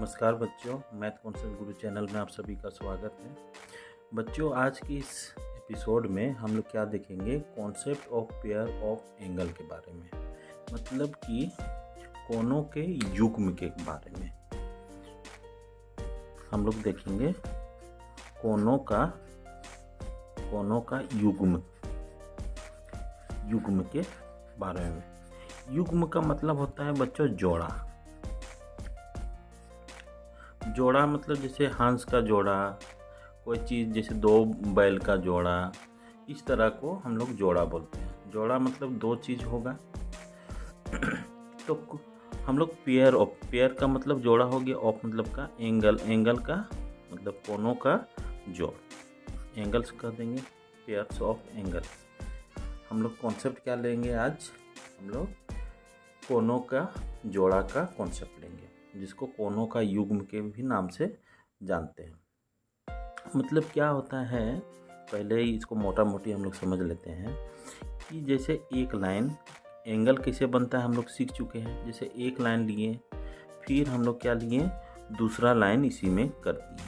नमस्कार बच्चों, math concept गुरु channel में आप सभी का स्वागत है। बच्चों, आज की इस एपिसोड में हम लोग क्या देखेंगे, concept of pair of angle के बारे में, मतलब कि कोनों के युग्म के बारे में हम लोग देखेंगे। कोनों का युग्म के बारे में। युग्म का मतलब होता है बच्चों जोड़ा मतलब जैसे हंस का जोड़ा, कोई चीज़ जैसे दो बैल का जोड़ा, इस तरह को हम लोग जोड़ा बोलते हैं। जोड़ा मतलब दो चीज़ होगा तो हम लोग पेयर का मतलब जोड़ा हो गया, ऑफ मतलब का एंगल का मतलब कोनों का जोड़, एंगल्स कर देंगे, पेयर्स ऑफ एंगल। हम लोग कॉन्सेप्ट क्या लेंगे आज, हम लोग कोनों का जोड़ा का कॉन्सेप्ट लेंगे, जिसको कोनों का युग्म के भी नाम से जानते हैं। मतलब क्या होता है, पहले ही इसको मोटा मोटी हम लोग समझ लेते हैं कि जैसे एक लाइन एंगल कैसे बनता है हम लोग सीख चुके हैं। जैसे एक लाइन लिए, फिर हम लोग क्या लिए, दूसरा लाइन इसी में कर दिए,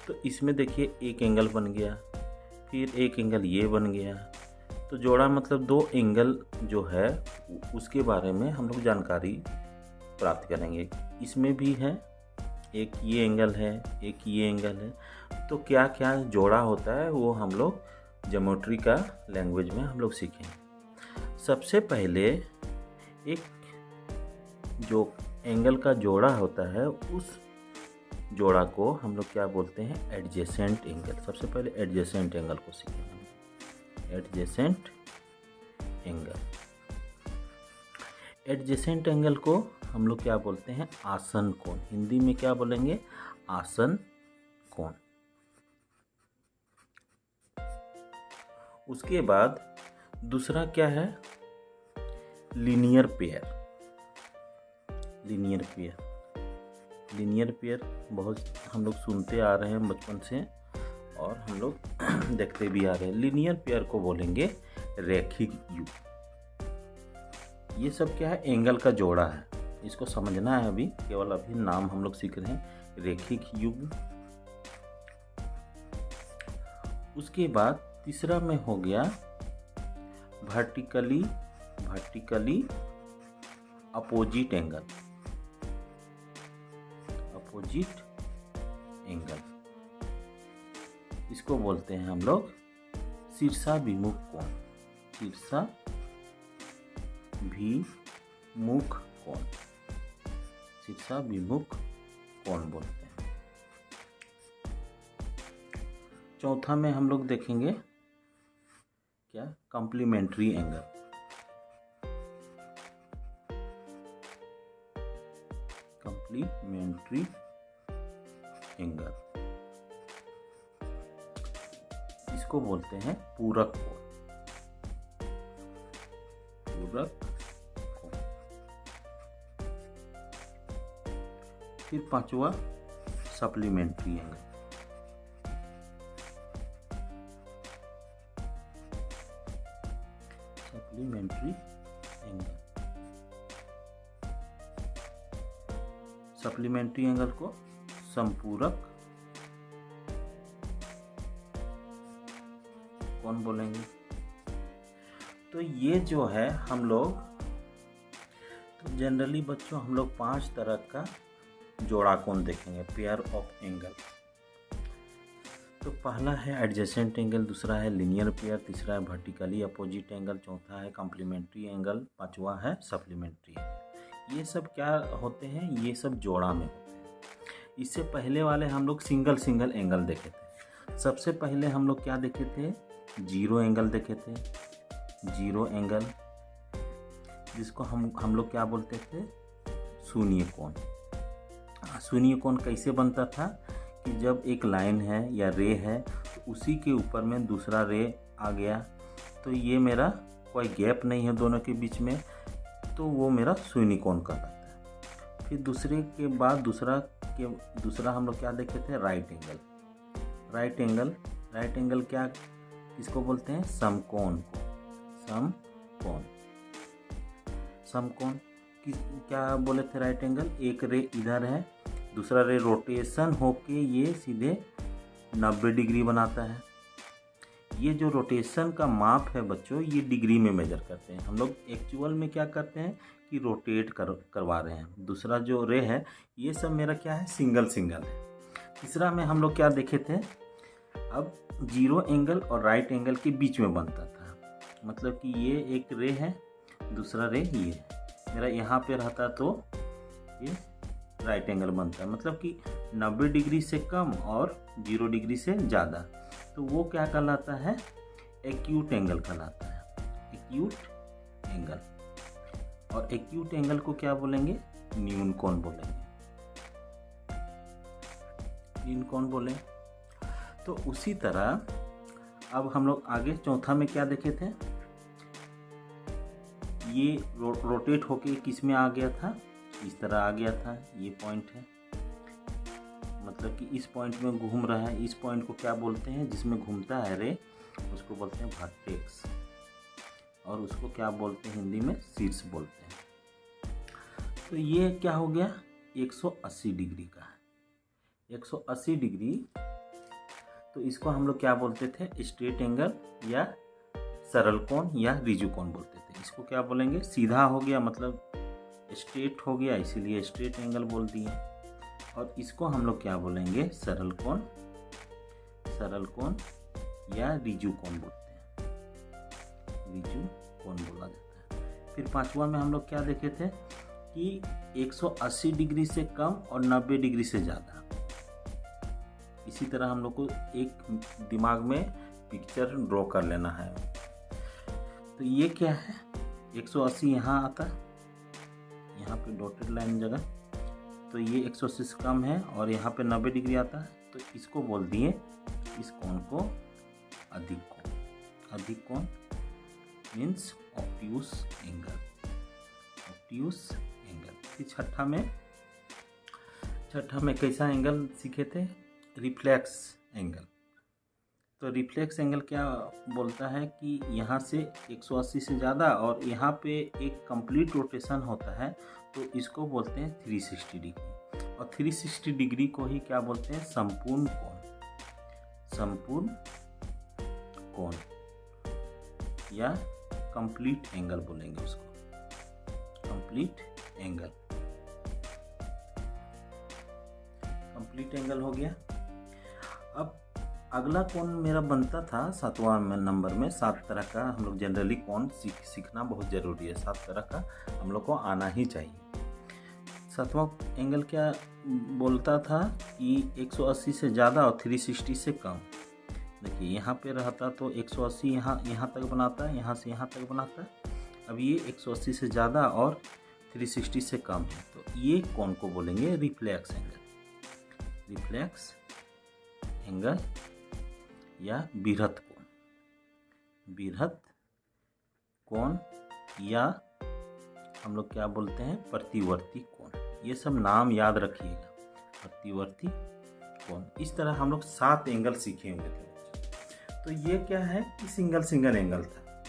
तो इसमें देखिए एक एंगल बन गया, फिर एक एंगल ये बन गया। तो जोड़ा मतलब दो एंगल जो है उसके बारे में हम लोग जानकारी प्राप्त करेंगे। इसमें भी है, एक ये एंगल है, एक ये एंगल है, तो क्या क्या जोड़ा होता है वो हम लोग ज्योमेट्री का लैंग्वेज में हम लोग सीखेंगे। सबसे पहले एक जो एंगल का जोड़ा होता है उस जोड़ा को हम लोग क्या बोलते हैं, एडजेसेंट एंगल। सबसे पहले एडजेसेंट एंगल को सीखेंगे। एडजेसेंट एंगल को हम लोग क्या बोलते हैं, आसन कोण। हिंदी में क्या बोलेंगे, आसन कोण। उसके बाद दूसरा क्या है, लीनियर पेयर। लीनियर पेयर बहुत हम लोग सुनते आ रहे हैं बचपन से और हम लोग देखते भी आ रहे हैं। लीनियर पेयर को बोलेंगे रैखिक युग्म। ये सब क्या है, एंगल का जोड़ा है, इसको समझना है। अभी केवल अभी नाम हम लोग सीख रहे हैं, रैखिक युग्म। उसके बाद तीसरा में हो गया वर्टिकली अपोजिट एंगल। इसको बोलते हैं हम लोग शीर्षाभिमुख कोण। शीर्षाभिमुख कोण बोलते हैं। चौथा में हम लोग देखेंगे क्या, कॉम्प्लीमेंट्री एंगल। इसको बोलते हैं पूरक कोण। फिर पांचवा सप्लीमेंट्री एंगल। सप्लीमेंट्री एंगल को संपूरक कौन बोलेंगे। तो ये जो है हम लोग, तो जनरली बच्चों हम लोग 5 तरह का जोड़ा कोण देखेंगे, पेयर ऑफ एंगल। तो पहला है एडजेसेंट एंगल, दूसरा है लीनियर पेयर, तीसरा है वर्टिकली अपोजिट एंगल, चौथा है कॉम्प्लीमेंट्री एंगल, पांचवा है सप्लीमेंट्री एंगल। ये सब क्या होते हैं, ये सब जोड़ा में होते हैं। इससे पहले वाले हम लोग सिंगल एंगल देखे थे। सबसे पहले हम लोग क्या देखे थे, जीरो एंगल देखे थे। जीरो एंगल जिसको हम लोग क्या बोलते थे, शून्य कोण। शून्य कोण कैसे बनता था कि जब एक लाइन है या रे है तो उसी के ऊपर में दूसरा रे आ गया, तो ये मेरा कोई गैप नहीं है दोनों के बीच में, तो वो मेरा शून्य कोण कहलाता है। फिर दूसरे के बाद दूसरा हम लोग क्या देखे थे, राइट एंगल क्या किसको बोलते हैं, समकोण को। समकोण क्या बोले थे राइट एंगल, एक रे इधर है, दूसरा रे रोटेशन होके ये सीधे 90 डिग्री बनाता है। ये जो रोटेशन का माप है बच्चों, ये डिग्री में मेजर करते हैं हम लोग। एक्चुअल में क्या करते हैं कि रोटेट करवा रहे हैं। दूसरा जो रे है ये सब मेरा क्या है, सिंगल सिंगल है। तीसरा में हम लोग क्या देखे थे, अब जीरो एंगल और राइट एंगल के बीच में बनता था। मतलब कि ये एक रे है, दूसरा रे ये है, मेरा यहाँ पे रहता तो ये राइट एंगल बनता है। मतलब कि 90 डिग्री से कम और 0 डिग्री से ज़्यादा, तो वो क्या कहलाता है, एक्यूट एंगल कहलाता है, एक्यूट एंगल। और एक्यूट एंगल को क्या बोलेंगे, न्यून कोण बोलेंगे, न्यून कोण बोलें। तो उसी तरह अब हम लोग आगे चौथा में क्या देखे थे, ये रोटेट होके किस में आ गया था, इस तरह आ गया था। ये पॉइंट है, मतलब कि इस पॉइंट में घूम रहा है। इस पॉइंट को क्या बोलते हैं, जिसमें घूमता है रे, उसको बोलते हैं वर्टेक्स, और उसको क्या बोलते हैं हिंदी में, शीर्ष बोलते हैं। तो ये क्या हो गया, 180 डिग्री का है, 180 डिग्री। तो इसको हम लोग क्या बोलते थे, स्ट्रेट एंगल या सरल कोण या रिजु कोण बोलते थे। इसको क्या बोलेंगे, सीधा हो गया मतलब स्ट्रेट हो गया, इसीलिए स्ट्रेट एंगल बोल दिए। और इसको हम लोग क्या बोलेंगे, सरल कोण, सरल कोण या रिजु कोण बोलते हैं, रिजु कोण बोला जाता है। फिर पांचवा में हम लोग क्या देखे थे कि 180 डिग्री से कम और 90 डिग्री से ज़्यादा। इसी तरह हम लोग को एक दिमाग में पिक्चर ड्रॉ कर लेना है। तो ये क्या है, 180 यहाँ आता है, यहाँ पे डॉटेड लाइन जगह, तो ये 180 से कम है, और यहाँ पे 90 डिग्री आता है। तो इसको बोल दिए, इस कोण को अधिक कोण, अधिक कोण means obtuse angle, obtuse angle. फिर छठा में कैसा एंगल सीखे थे, रिफ्लेक्स एंगल। तो रिफ्लेक्स एंगल क्या बोलता है कि यहाँ से 180 से ज़्यादा और यहाँ पे एक कंप्लीट रोटेशन होता है, तो इसको बोलते हैं 360 डिग्री। और 360 डिग्री को ही क्या बोलते हैं, संपूर्ण कोण, संपूर्ण कोण या कंप्लीट एंगल बोलेंगे उसको, कंप्लीट एंगल, कंप्लीट एंगल हो गया। अब अगला कोण मेरा बनता था 7वां नंबर में। 7 तरह का हम लोग जनरली कोण सीखना बहुत ज़रूरी है, 7 तरह का हम लोग को आना ही चाहिए। 7वां एंगल क्या बोलता था कि 180 से ज़्यादा और 360 से कम। देखिए यहाँ पे रहता तो 180 यहाँ तक बनाता है, यहाँ से यहाँ तक बनाता है। अब ये 180 से ज़्यादा और 360 से कम है, तो ये कोण को बोलेंगे रिफ्लेक्स एंगल, रिफ्लेक्स एंगल या बृहत कोण, बृहत कोण या हम लोग क्या बोलते हैं, प्रतिवर्ती कोण। ये सब नाम याद रखिएगा, प्रतिवर्ती कोण। इस तरह हम लोग 7 एंगल सीखे हुए थे। तो ये क्या है कि सिंगल एंगल था।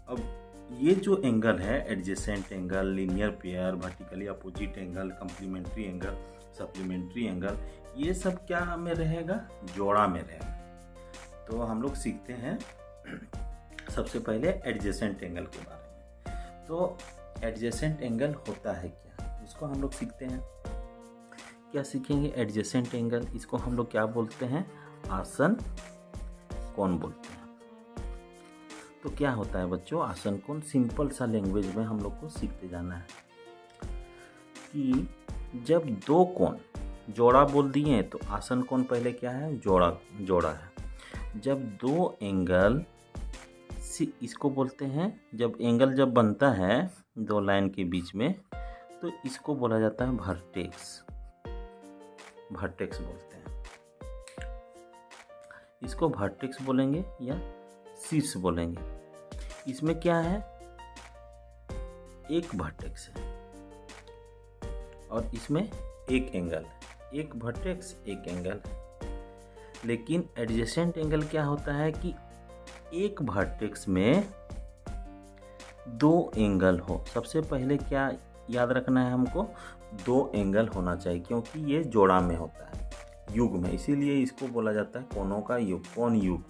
अब ये जो एंगल है, adjacent angle, linear pair, vertically opposite angle, complementary angle, supplementary angle, ये सब क्या में रहेगा, जोड़ा में रहेगा। तो हम लोग सीखते हैं सबसे पहले एडजेसेंट एंगल के बारे में। तो एडजेसेंट एंगल होता है क्या, उसको हम लोग सीखते हैं। क्या सीखेंगे, एडजेसेंट एंगल, इसको हम लोग क्या बोलते हैं, आसन कोण बोलते हैं। तो क्या होता है बच्चों आसन कोण, सिंपल सा लैंग्वेज में हम लोग को सीखते जाना है कि जब 2 कोण, जोड़ा बोल दिए तो आसन कोण पहले क्या है, जोड़ा है। जब 2 एंगल, इसको बोलते हैं, जब एंगल जब बनता है 2 लाइन के बीच में, तो इसको बोला जाता है वर्टेक्स, वर्टेक्स बोलते हैं। इसको वर्टेक्स बोलेंगे या शीर्ष बोलेंगे। इसमें क्या है, एक वर्टेक्स है और इसमें एक एंगल है, एक वर्टेक्स एक एंगल है। लेकिन एडजेसेंट एंगल क्या होता है कि एक वर्टेक्स में 2 एंगल हो। सबसे पहले क्या, याद रखना है हमको, 2 एंगल होना चाहिए, क्योंकि ये जोड़ा में होता है, युग में, इसीलिए इसको बोला जाता है कोनों का युग, कोण युग।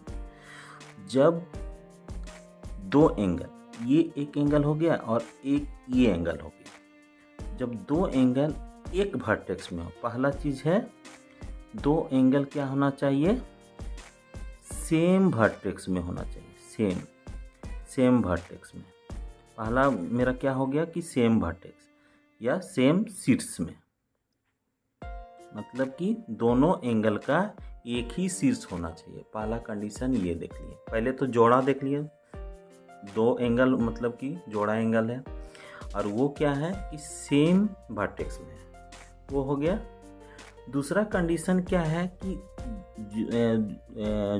जब 2 एंगल, ये एक एंगल हो गया और एक ये एंगल हो गया, जब 2 एंगल एक वर्टेक्स में हो, पहला चीज है 2 एंगल क्या होना चाहिए, सेम वर्टेक्स में होना चाहिए, सेम वर्टेक्स में। पहला मेरा क्या हो गया कि सेम वर्टेक्स या सेम शीर्ष में, मतलब कि दोनों एंगल का एक ही शीर्ष होना चाहिए। पहला कंडीशन ये देख लिए, पहले तो जोड़ा देख लिए, 2 एंगल मतलब कि जोड़ा एंगल है, और वो क्या है कि सेम वर्टेक्स में है, वो हो गया। दूसरा कंडीशन क्या है कि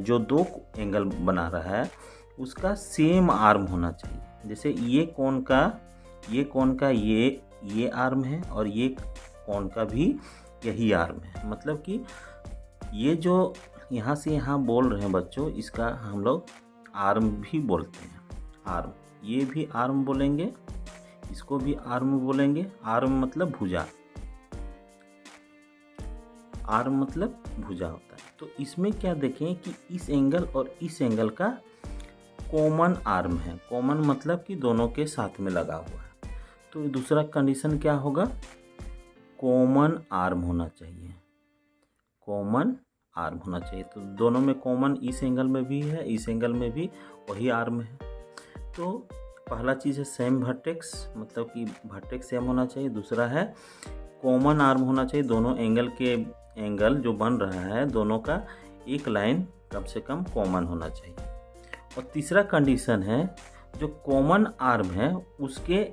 जो 2 एंगल बना रहा है उसका सेम आर्म होना चाहिए। जैसे ये कोण का ये आर्म है और ये कोण का भी यही आर्म है, मतलब कि ये जो यहाँ से यहाँ बोल रहे हैं बच्चों, इसका हम लोग आर्म भी बोलते हैं, आर्म, ये भी आर्म बोलेंगे, इसको भी आर्म बोलेंगे। आर्म मतलब भुजा, आर्म मतलब भुजा होता है। तो इसमें क्या देखें कि इस एंगल और इस एंगल का कॉमन आर्म है, कॉमन मतलब कि दोनों के साथ में लगा हुआ है। तो दूसरा कंडीशन क्या होगा, कॉमन आर्म होना चाहिए, कॉमन आर्म होना चाहिए। तो दोनों में कॉमन, इस एंगल में भी है, इस एंगल में भी वही आर्म है। तो पहला चीज़ है सेम वर्टेक्स, मतलब कि वर्टेक्स सेम होना चाहिए। दूसरा है कॉमन आर्म होना चाहिए, दोनों एंगल जो बन रहा है दोनों का एक लाइन कम से कम कॉमन होना चाहिए। और तीसरा कंडीशन है जो कॉमन आर्म है उसके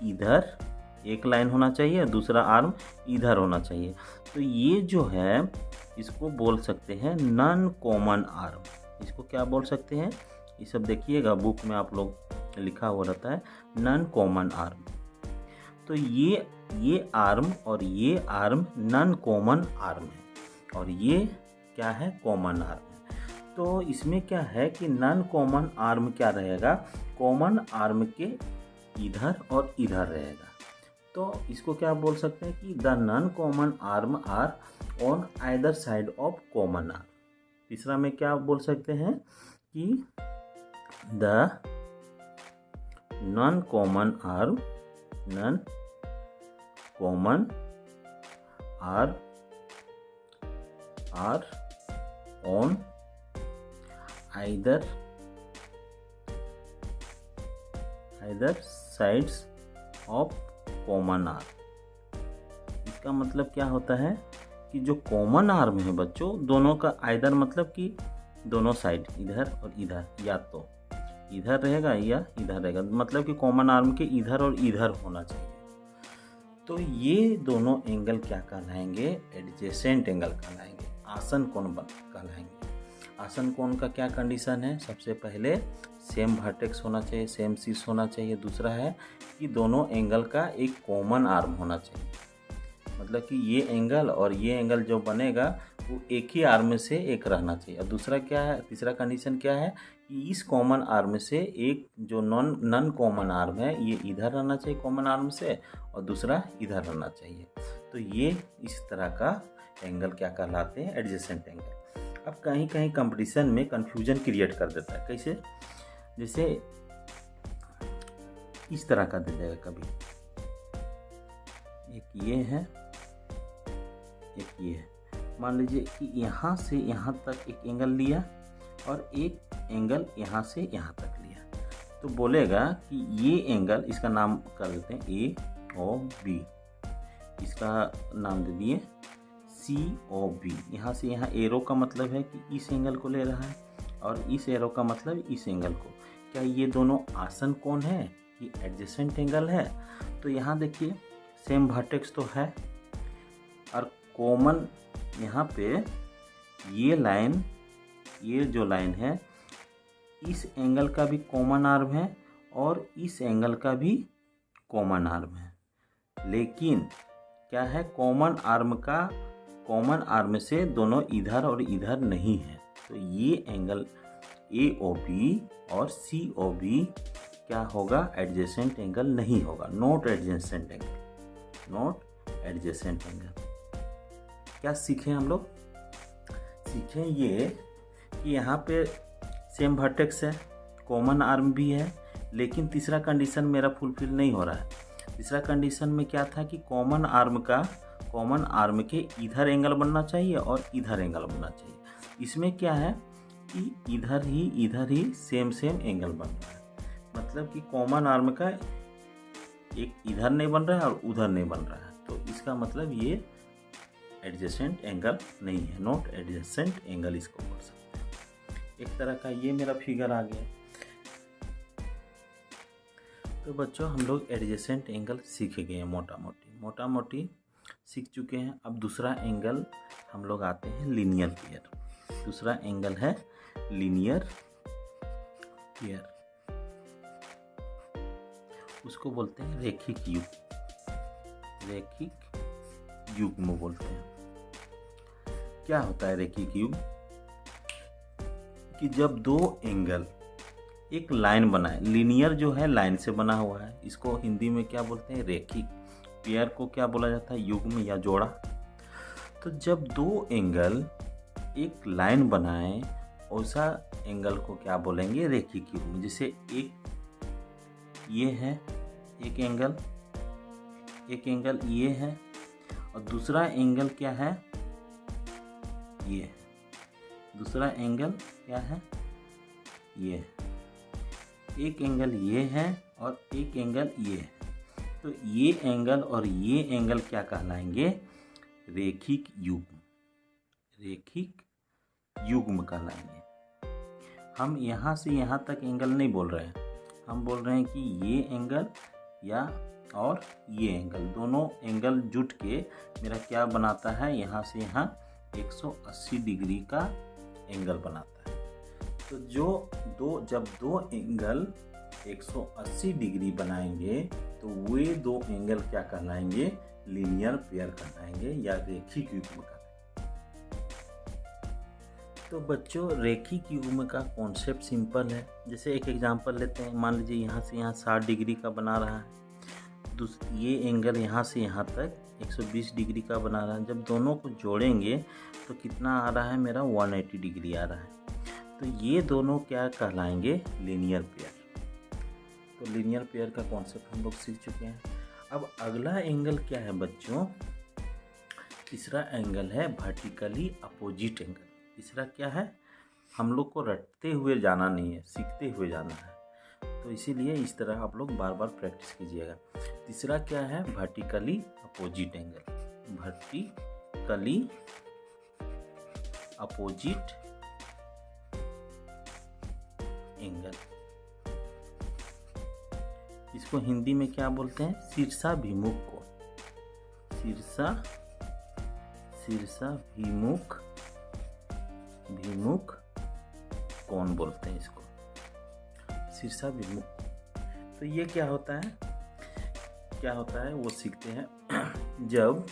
इधर एक लाइन होना चाहिए, दूसरा आर्म इधर होना चाहिए। तो ये जो है इसको बोल सकते हैं नॉन कॉमन आर्म। इसको क्या बोल सकते हैं, ये सब देखिएगा बुक में आप लोग लिखा हुआ रहता है, नॉन कॉमन आर्म। तो ये आर्म और ये आर्म नॉन कॉमन आर्म है, और ये क्या है, कॉमन आर्म है। तो इसमें क्या है कि नॉन कॉमन आर्म क्या रहेगा, कॉमन आर्म के इधर और इधर रहेगा। तो इसको क्या बोल सकते हैं कि the non common arm are on either side of common arm. तीसरा में क्या बोल सकते हैं कि the non common arm are on either sides of common arm. इसका मतलब क्या होता है कि जो कॉमन आर्म है बच्चों, दोनों का आइदर मतलब कि दोनों साइड, इधर और इधर, या तो इधर रहेगा या इधर रहेगा, मतलब कि कॉमन आर्म के इधर और इधर होना चाहिए। तो ये दोनों एंगल क्या कहलाएंगे, एडजेसेंट एंगल कहलाएंगे, आसन कोण कहलाएंगे। आसन कोण का क्या कंडीशन है, सबसे पहले सेम वर्टेक्स होना चाहिए, सेम शीर्ष होना चाहिए। दूसरा है कि दोनों एंगल का एक कॉमन आर्म होना चाहिए, मतलब कि ये एंगल और ये एंगल जो बनेगा वो एक ही आर्म से एक रहना चाहिए। और दूसरा क्या है, तीसरा कंडीशन क्या है कि इस कॉमन आर्म से एक जो नॉन कॉमन आर्म है ये इधर रहना चाहिए कॉमन आर्म से, और दूसरा इधर रहना चाहिए। तो ये इस तरह का एंगल क्या कहलाते हैं, एडजेसेंट एंगल। अब कहीं कहीं कंपटीशन में कंफ्यूजन क्रिएट कर देता है, कैसे, जैसे इस तरह का दे देगा कभी, एक ये है एक ये है। मान लीजिए कि यहाँ से यहाँ तक एक एंगल लिया और एक एंगल यहाँ से यहाँ तक लिया, तो बोलेगा कि ये एंगल, इसका नाम कर देते हैं AOB, इसका नाम दे दिए COB। यहाँ से यहाँ एरो का मतलब है कि इस एंगल को ले रहा है और इस एरो का मतलब इस एंगल को। क्या ये दोनों आसन कोण है, ये एडजेसेंट एंगल है? तो यहाँ देखिए सेम वर्टेक्स तो है और कॉमन यहाँ पे ये लाइन, ये जो लाइन है इस एंगल का भी कॉमन आर्म है और इस एंगल का भी कॉमन आर्म है। लेकिन क्या है, कॉमन आर्म से दोनों इधर और इधर नहीं है। तो ये एंगल AOB और COB क्या होगा, एडजेसेंट एंगल नहीं होगा, not adjacent angle. Not adjacent angle. क्या सीखे हम लोग? सीखें ये कि यहाँ पे सेम वर्टेक्स है, कॉमन आर्म भी है, लेकिन तीसरा कंडीशन मेरा फुलफिल नहीं हो रहा है। तीसरा कंडीशन में क्या था कि कॉमन आर्म के इधर एंगल बनना चाहिए और इधर एंगल बनना चाहिए। इसमें क्या है कि इधर ही सेम एंगल बन रहा है, मतलब कि कॉमन आर्म का एक इधर नहीं बन रहा है और उधर नहीं बन रहा है, तो इसका मतलब ये एडजेसेंट एंगल नहीं है, नॉट एडजेसेंट एंगल इसको बोल सकते हैं। एक तरह का ये मेरा फिगर आ गया। तो बच्चों हम लोग एडजेसेंट एंगल सीख गए हैं, मोटा मोटी सीख चुके हैं। अब दूसरा एंगल हम लोग आते हैं लीनियर पेयर। दूसरा एंगल है लीनियर पेयर, उसको बोलते हैं रेखिक युग्म बोलते हैं। क्या होता है रेखिक युग्म? कि जब दो एंगल एक लाइन बनाए, लीनियर जो है लाइन से बना हुआ है, इसको हिंदी में क्या बोलते हैं? रेखिक। पेयर को क्या बोला जाता है? युग्म या जोड़ा। तो जब दो एंगल एक लाइन बनाए, वैसा एंगल को क्या बोलेंगे? रेखिक युग्म। जैसे एक ये है, एक एंगल ये है, और दूसरा एंगल क्या है? ये। दूसरा एंगल क्या है? ये। एक एंगल ये है और एक एंगल ये है, तो ये एंगल और ये एंगल क्या कहलाएंगे? रेखिक युग्म कहलाएंगे। हम यहाँ से यहाँ तक एंगल नहीं बोल रहे हैं, हम बोल रहे हैं कि ये एंगल और ये एंगल, दोनों एंगल जुट के मेरा क्या बनाता है? यहाँ से यहाँ 180 डिग्री का एंगल बनाता है। तो जब दो एंगल 180 डिग्री बनाएंगे तो वे दो एंगल क्या कहलाएंगे? लीनियर पेयर कहलाएंगे या रेखिक युग्म कहलाएंगे। तो बच्चों रेखिक युग्म का कॉन्सेप्ट सिंपल है। जैसे एक एग्जांपल लेते हैं, मान लीजिए यहाँ से यहाँ 60 डिग्री का बना रहा है, ये एंगल यहाँ से यहाँ तक 120 डिग्री का बना रहा है। जब दोनों को जोड़ेंगे तो कितना आ रहा है? मेरा 180 डिग्री आ रहा है। तो ये दोनों क्या कहलाएंगे? Linear pair. तो लीनियर पेयर का कॉन्सेप्ट हम लोग सीख चुके हैं। अब अगला एंगल क्या है बच्चों? तीसरा एंगल है वर्टिकली अपोजिट एंगल। तीसरा क्या है? हम लोग को रटते हुए जाना नहीं है, सीखते हुए जाना है, तो इसीलिए इस तरह आप लोग बार बार प्रैक्टिस कीजिएगा। तीसरा क्या है? Vertically opposite angle. Vertically opposite angle, इसको हिंदी में क्या बोलते हैं? शीर्षाभिमुख कोण। शीर्षाभिमुख कोण बोलते हैं इसको, शीर्षाभिमुख। तो ये क्या होता है वो सीखते हैं। जब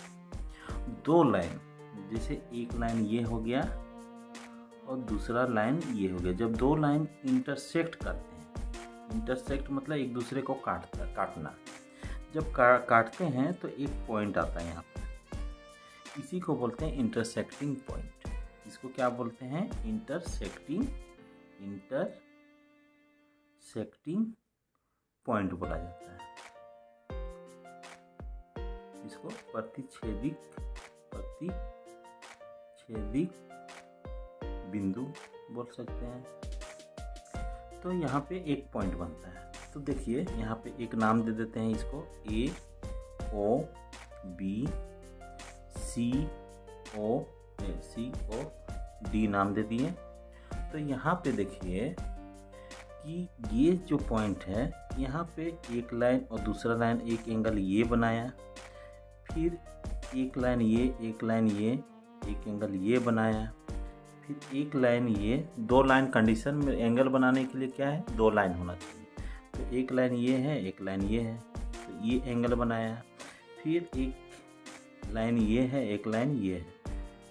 दो लाइन, जैसे एक लाइन ये हो गया और दूसरा लाइन ये हो गया, जब दो लाइन इंटरसेक्ट करते हैं, इंटरसेक्ट मतलब एक दूसरे को काटना, जब काटते हैं तो एक पॉइंट आता है यहाँ पर, इसी को बोलते हैं इंटरसेक्टिंग पॉइंट। इसको क्या बोलते हैं? इंटरसेक्टिंग पॉइंट बोला जाता है। इसको प्रतिच्छेदिक बिंदु बोल सकते हैं। तो यहाँ पे एक पॉइंट बनता है। तो देखिए यहाँ पे एक नाम दे देते हैं इसको, A O B C O D नाम दे दिए। तो यहाँ पे देखिए कि ये जो पॉइंट है, यहाँ पे एक लाइन और दूसरा लाइन, एक एंगल ये बनाया, फिर एक लाइन ये, एक लाइन ये, एक एंगल ये बनाया, फिर एक लाइन ये। दो लाइन कंडीशन में एंगल बनाने के लिए क्या है? दो लाइन होना चाहिए। तो एक लाइन ये है, एक लाइन ये है, तो ये एंगल बनाया। फिर एक लाइन ये है, एक लाइन ये है।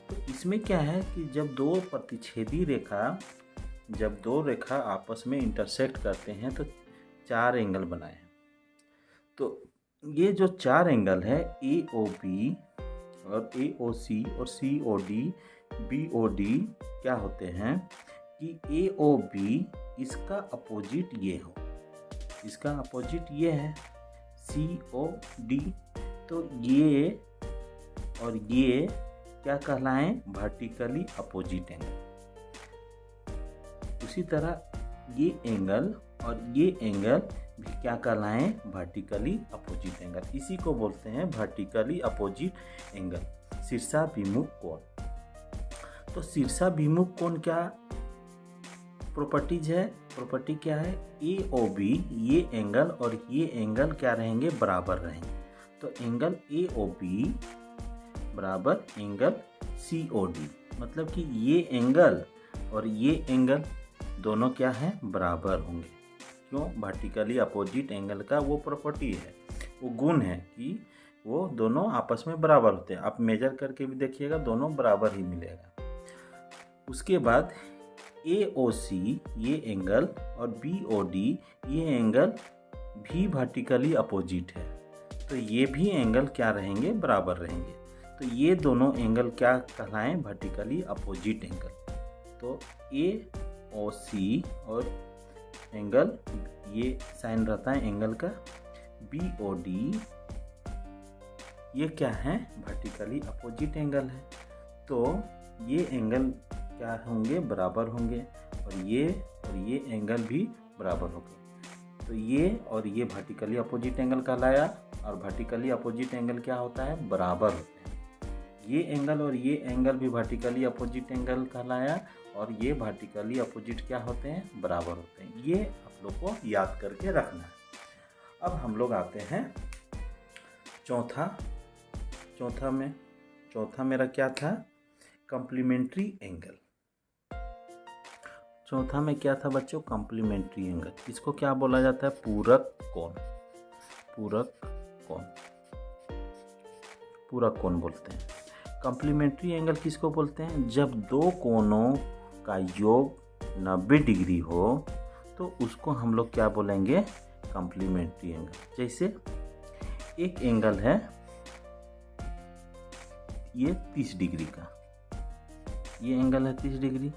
तो इसमें क्या है कि जब दो रेखा आपस में इंटरसेक्ट करते हैं तो चार एंगल बनाए हैं। तो ये जो चार एंगल है ए ओ बी और ए ओ सी और C O D B O D क्या होते हैं कि ए ओ बी इसका अपोजिट ये हो, इसका अपोजिट ये है सी ओ डी। तो ये और ये क्या कहलाएं? Vertically opposite angle. उसी तरह ये एंगल और ये एंगल भी क्या कहलाएं? Vertically opposite angle. इसी को बोलते हैं वर्टिकली अपोजिट एंगल, शीर्षाभिमुख कोण। तो शीर्षाभिमुख कोण क्या प्रॉपर्टीज है? प्रॉपर्टी क्या है? ए ओ बी ये एंगल और ये एंगल क्या रहेंगे? बराबर रहेंगे। तो एंगल ए ओ बी बराबर एंगल सी ओ डी, मतलब कि ये एंगल और ये एंगल दोनों क्या है? बराबर होंगे। क्यों? वर्टिकली अपोजिट एंगल का वो प्रॉपर्टी है, वो गुण है कि वो दोनों आपस में बराबर होते हैं। आप मेजर करके भी देखिएगा, दोनों बराबर ही मिलेगा। उसके बाद ए ओ सी ये एंगल और बी ओ डी ये एंगल भी वर्टिकली अपोजिट है, तो ये भी एंगल क्या रहेंगे? बराबर रहेंगे। तो ये दोनों एंगल क्या कहलाएं? Vertically opposite angle. तो ए ओ सी और एंगल ये साइन रहता है एंगल का, बी ओ डी ये क्या है? वर्टिकली अपोजिट एंगल है। तो ये एंगल क्या होंगे? बराबर होंगे, और ये एंगल भी बराबर होंगे। तो ये और ये वर्टिकली अपोजिट एंगल कहलाया, और वर्टिकली अपोजिट एंगल क्या होता है? बराबर होते हैं। ये एंगल और ये एंगल भी वर्टिकली अपोजिट एंगल कहलाया, और ये वर्टिकली अपोजिट क्या होते हैं? बराबर होते हैं। ये आप लोग को याद करके रखना है। अब हम लोग आते हैं चौथा मेरा क्या था? Complementary angle. चौथा में क्या था बच्चों? Complementary angle. इसको क्या बोला जाता है? पूरक कोण। पूरक कोण बोलते हैं। कॉम्प्लीमेंट्री एंगल किसको बोलते हैं? जब दो कोणों का योग 90 डिग्री हो तो उसको हम लोग क्या बोलेंगे? Complementary angle. जैसे एक एंगल है ये 30 डिग्री का, ये एंगल है 30 डिग्री,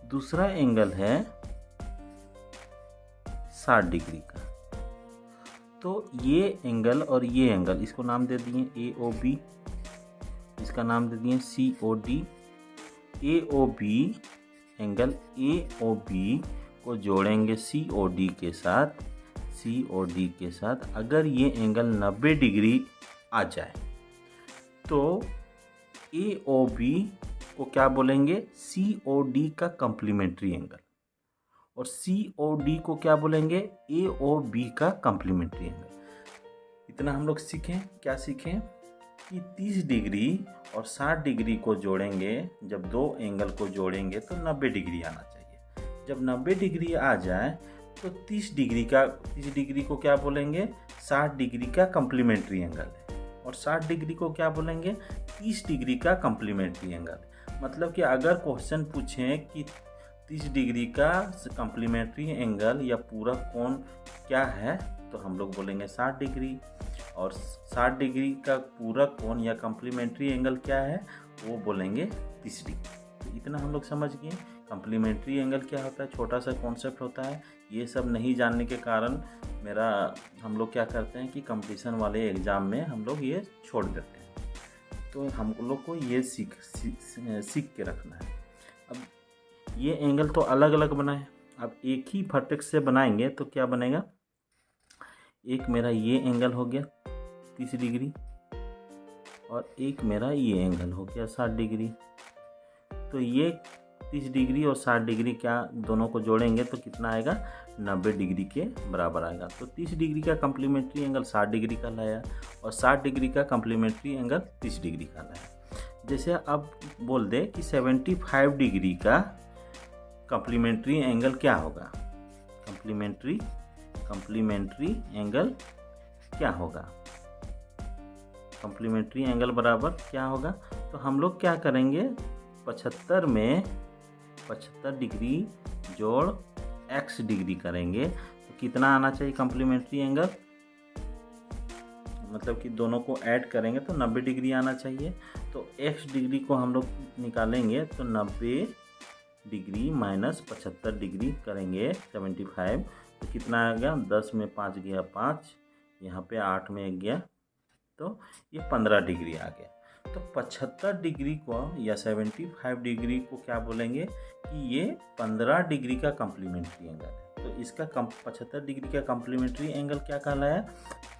दूसरा एंगल है 60 डिग्री का। तो ये एंगल और ये एंगल, इसको नाम दे दिए ए ओ बी, इसका नाम दे दिए C O D. A O B angle A O B को जोड़ेंगे सी ओ डी के साथ। अगर ये एंगल 90 डिग्री आ जाए तो ए ओ बी को क्या बोलेंगे? सी ओ डी का कॉम्प्लीमेंट्री एंगल, और सी ओ डी को क्या बोलेंगे? ए ओ बी का कॉम्प्लीमेंट्री एंगल। इतना हम लोग सीखें। क्या सीखें? कि 30 डिग्री और 60 डिग्री को जोड़ेंगे, जब दो एंगल को जोड़ेंगे तो 90 डिग्री आना चाहिए। जब 90 डिग्री आ जाए तो 30 डिग्री को क्या बोलेंगे? 60 डिग्री का कॉम्प्लीमेंट्री एंगल है, और 60 डिग्री को क्या बोलेंगे? 30 डिग्री का कॉम्प्लीमेंट्री एंगल। मतलब कि अगर क्वेश्चन पूछें कि 30 डिग्री का कॉम्प्लीमेंट्री एंगल या पूरक कोण क्या है, तो हम लोग बोलेंगे 60 डिग्री, और 60 डिग्री का पूरक कोण या कॉम्प्लीमेंट्री एंगल क्या है, वो बोलेंगे 30 डिग्री। तो इतना हम लोग समझ गए कॉम्प्लीमेंट्री एंगल क्या होता है। छोटा सा कॉन्सेप्ट होता है। ये सब नहीं जानने के कारण हम लोग क्या करते हैं कि कंपटीशन वाले एग्ज़ाम में हम लोग ये छोड़ देते हैं। तो हम लोग को ये सीख के रखना है। अब ये एंगल तो अलग अलग बनाए, अब एक ही वर्टेक्स से बनाएंगे तो क्या बनेगा? एक मेरा ये एंगल हो गया 30 डिग्री, और एक मेरा ये एंगल हो गया 60 डिग्री। तो ये 30 डिग्री और 60 डिग्री क्या दोनों को जोड़ेंगे तो कितना आएगा? 90 डिग्री के बराबर आएगा। तो 30 डिग्री का कॉम्प्लीमेंट्री एंगल 60 डिग्री का लाया, और 60 डिग्री का कॉम्प्लीमेंट्री एंगल 30 डिग्री का लाया। जैसे अब बोल दे कि 75 डिग्री का कॉम्प्लीमेंट्री एंगल क्या होगा? कॉम्प्लीमेंट्री एंगल क्या होगा? कॉम्प्लीमेंट्री एंगल बराबर क्या होगा? तो हम लोग क्या करेंगे? 75 में 75 डिग्री जोड़ x डिग्री करेंगे तो कितना आना चाहिए कॉम्प्लीमेंट्री एंगल? मतलब कि दोनों को ऐड करेंगे तो 90 डिग्री आना चाहिए। तो x डिग्री को हम लोग निकालेंगे तो 90 डिग्री माइनस 75 डिग्री करेंगे 75, तो कितना आ गया, 10 में 5 गया 5, यहाँ पे 8 में 1 गया, तो ये 15 डिग्री आ गया। तो 75 डिग्री को या 75 डिग्री को क्या बोलेंगे कि ये 15 डिग्री का कम्प्लीमेंट्री एंगल है। तो इसका 75 डिग्री का कम्प्लीमेंट्री एंगल क्या कहलाया,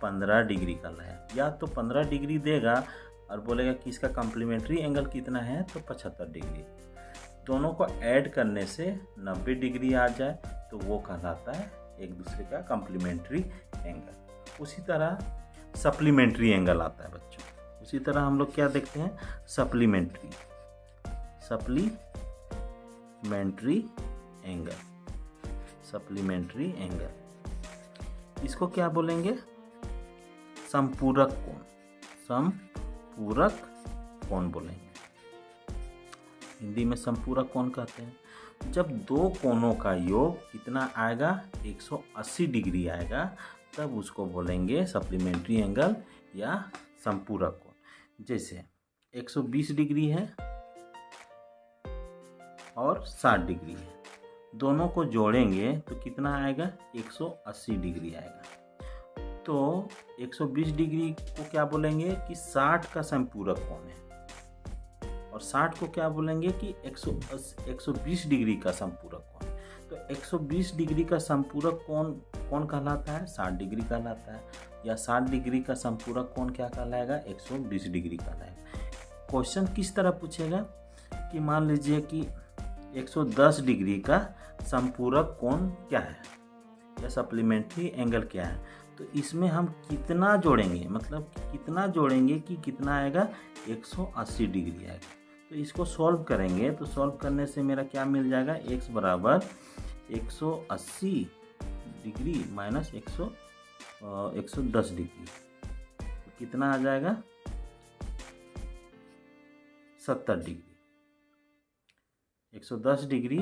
15 डिग्री कहलाया। या तो 15 डिग्री देगा और बोलेगा कि इसका कम्प्लीमेंट्री एंगल कितना है, तो 75 डिग्री। दोनों को ऐड करने से 90 डिग्री आ जाए तो वो कहलाता है एक दूसरे का कम्प्लीमेंट्री एंगल। उसी तरह सप्लीमेंट्री एंगल आता है बच्चों। उसी तरह हम लोग क्या देखते हैं, सप्लीमेंट्री एंगल, सप्लीमेंट्री एंगल। इसको क्या बोलेंगे, संपूरक कोण बोलेंगे। हिंदी में संपूरक कोण कहते हैं। जब दो कोणों का योग कितना आएगा, 180 डिग्री आएगा, तब उसको बोलेंगे सप्लीमेंट्री एंगल या संपूरक कोण। जैसे 120 डिग्री है और 60 डिग्री है, दोनों को जोड़ेंगे तो कितना आएगा, 180 डिग्री आएगा। तो 120 डिग्री को क्या बोलेंगे कि 60 का संपूरक कोण है, और 60 को क्या बोलेंगे कि 120 डिग्री का संपूरक कोण। तो 120 डिग्री का संपूरक कोण कौन कहलाता है, 60 डिग्री कहलाता है। या 60 डिग्री का संपूरक कोण क्या कहलाएगा, 120 डिग्री कहलाएगा। क्वेश्चन किस तरह पूछेगा कि मान लीजिए कि 110 डिग्री का संपूरक कोण क्या है या सप्लीमेंट्री एंगल क्या है, तो इसमें हम कितना जोड़ेंगे, मतलब कितना जोड़ेंगे कि कितना आएगा, 180 डिग्री आएगा। तो इसको सॉल्व करेंगे तो सॉल्व करने से मेरा क्या मिल जाएगा, x बराबर 180 डिग्री माइनस 110 डिग्री, तो कितना आ जाएगा, 70 डिग्री। 110 डिग्री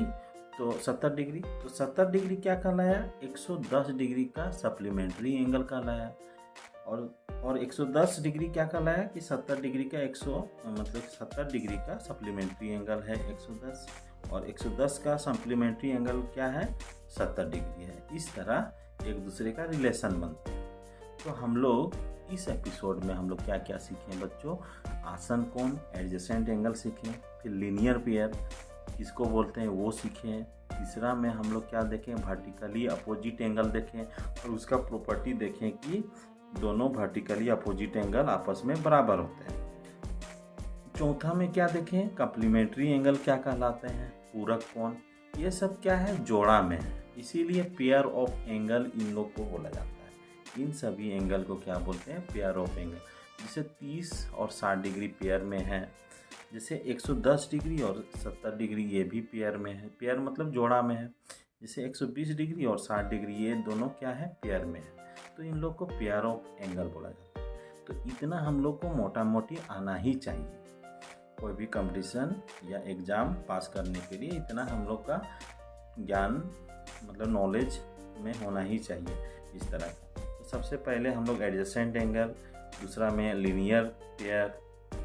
तो 70 डिग्री, तो 70 डिग्री क्या कहलाया, 110 डिग्री का सप्लीमेंट्री एंगल कहलाया। और 110 डिग्री क्या कहलाया कि 70 डिग्री का 70 डिग्री का सप्लीमेंट्री एंगल है 110, और 110 का सप्लीमेंट्री एंगल क्या है, 70 डिग्री है। इस तरह एक दूसरे का रिलेशन बनता है। तो हम लोग इस एपिसोड में हम लोग क्या क्या सीखें बच्चों, आसन कोण, एडजेसेंट एंगल सीखें, फिर लीनियर पेयर किसको बोलते हैं वो सीखें। तीसरा में हम लोग क्या देखें, वर्टिकली अपोजिट एंगल देखें और उसका प्रॉपर्टी देखें कि दोनों वर्टिकली अपोजिट एंगल आपस में बराबर होते हैं। चौथा में क्या देखें, कम्प्लीमेंट्री एंगल क्या कहलाते हैं, पूरक कोण। ये सब क्या है, जोड़ा में है, इसीलिए पेयर ऑफ एंगल इन लोग को बोला जाता है। इन सभी एंगल को क्या बोलते हैं, पेयर ऑफ एंगल। जैसे 30 और 60 डिग्री पेयर में है, जैसे 110 डिग्री और 70 डिग्री ये भी पेयर में है, पेयर मतलब जोड़ा में है। जैसे 120 डिग्री और 60 डिग्री ये दोनों क्या है, पेयर में है। तो इन लोग को पेयर ऑफ एंगल बोला जाता है। तो इतना हम लोग को मोटा मोटी आना ही चाहिए, कोई भी कंपटीशन या एग्ज़ाम पास करने के लिए इतना हम लोग का ज्ञान मतलब नॉलेज में होना ही चाहिए इस तरह का। तो सबसे पहले हम लोग एडजेसेंट एंगल, दूसरा में लीनियर पेयर,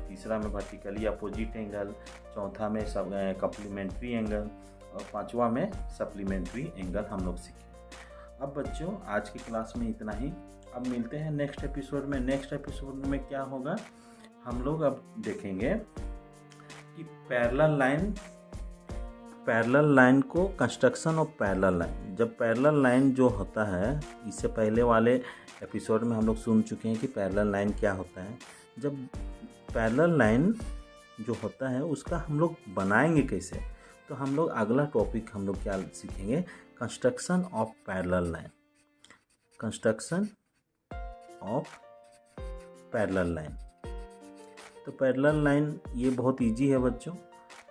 तीसरा में वर्टिकली अपोजिट एंगल, चौथा में सब कम्प्लीमेंट्री एंगल, और पांचवा में सप्लीमेंट्री एंगल हम लोग सीखे। अब बच्चों आज की क्लास में इतना ही। अब मिलते हैं नेक्स्ट एपिसोड में। नेक्स्ट एपिसोड में क्या होगा, हम लोग अब देखेंगे कि पैरेलल लाइन को, कंस्ट्रक्शन ऑफ पैरेलल लाइन। जब पैरेलल लाइन जो होता है, इससे पहले वाले एपिसोड में हम लोग सुन चुके हैं कि पैरेलल लाइन क्या होता है। जब पैरेलल लाइन जो होता है उसका हम लोग बनाएंगे कैसे, तो हम लोग अगला टॉपिक हम लोग क्या सीखेंगे, construction of parallel line. Construction of parallel line. तो पैरेलल लाइन ये बहुत इजी है बच्चों,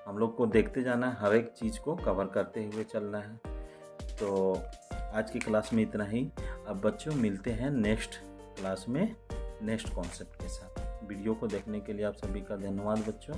हम लोग को देखते जाना है, हर एक चीज़ को कवर करते हुए चलना है। तो आज की क्लास में इतना ही। अब बच्चों मिलते हैं नेक्स्ट क्लास में नेक्स्ट कॉन्सेप्ट के साथ। वीडियो को देखने के लिए आप सभी का धन्यवाद बच्चों।